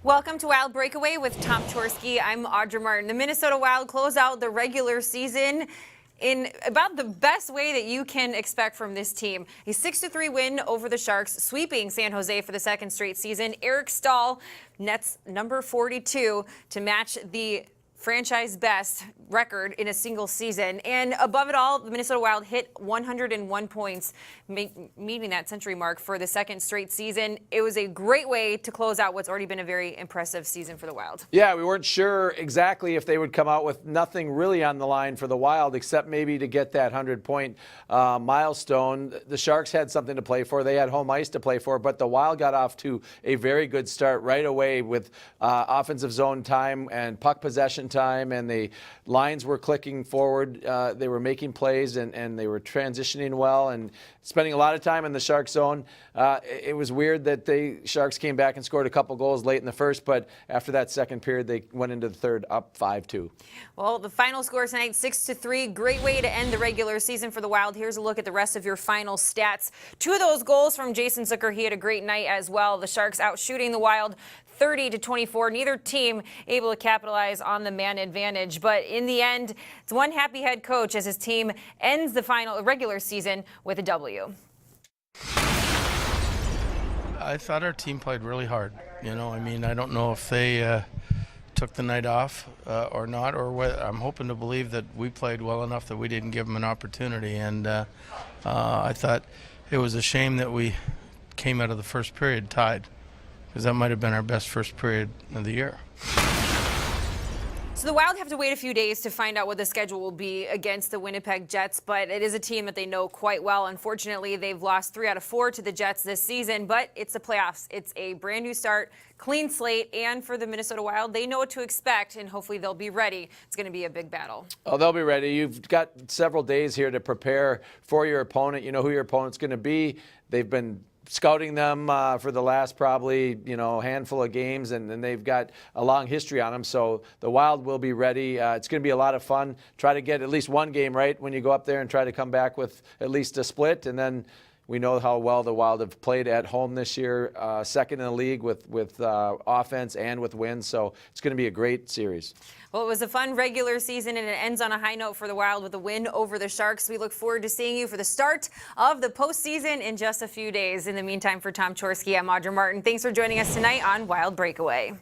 Welcome to Wild Breakaway with Tom Chorske. I'm Audra Martin. The Minnesota Wild close out the regular season in about the best way that you can expect from this team. A 6-3 win over the Sharks, sweeping San Jose for the second straight season. Eric Staal nets number 42 to match the franchise best record in a single season. And above it all, the Minnesota Wild hit 101 points, meeting that century mark for the second straight season. It was a great way to close out what's already been a very impressive season for the Wild. Yeah, we weren't sure exactly if they would come out with nothing really on the line for the Wild, except maybe to get that 100-point milestone. The Sharks had something to play for. They had home ice to play for, but the Wild got off to a very good start right away with offensive zone time and puck possession time, and the lines were clicking forward. They were making plays, and they were transitioning well and spending a lot of time in the Shark zone. It was weird that the Sharks came back and scored a couple goals late in the first, but after that second period, they went into the third up 5-2. Well, the final score tonight, 6-3. Great way to end the regular season for the Wild. Here's a look at the rest of your final stats. 2 of those goals from Jason Zucker. He had a great night as well. The Sharks out shooting the Wild 30-24. Neither team able to capitalize on the man advantage. But in the end, it's one happy head coach as his team ends the final regular season with a W. I thought our team played really hard. I don't know if they took the night off or not, or what. I'm hoping to believe that we played well enough that we didn't give them an opportunity. And I thought it was a shame that we came out of the first period tied, because that might have been our best first period of the year. So the Wild have to wait a few days to find out what the schedule will be against the Winnipeg Jets, but it is a team that they know quite well. Unfortunately, they've lost 3 out of 4 to the Jets this season, but it's the playoffs. It's a brand new start, clean slate, and for the Minnesota Wild, they know what to expect, and hopefully they'll be ready. It's going to be a big battle. Oh, they'll be ready. You've got several days here to prepare for your opponent. You know who your opponent's going to be. They've been scouting them for the last probably handful of games, and they've got a long history on them, so the Wild will be ready. It's going to be a lot of fun. Try to get at least one game right when you go up there and try to come back with at least a split, and then we know how well the Wild have played at home this year, second in the league with offense and with wins, so it's going to be a great series. Well, it was a fun regular season, and it ends on a high note for the Wild with a win over the Sharks. We look forward to seeing you for the start of the postseason in just a few days. In the meantime, for Tom Chorske, I'm Audra Martin. Thanks for joining us tonight on Wild Breakaway.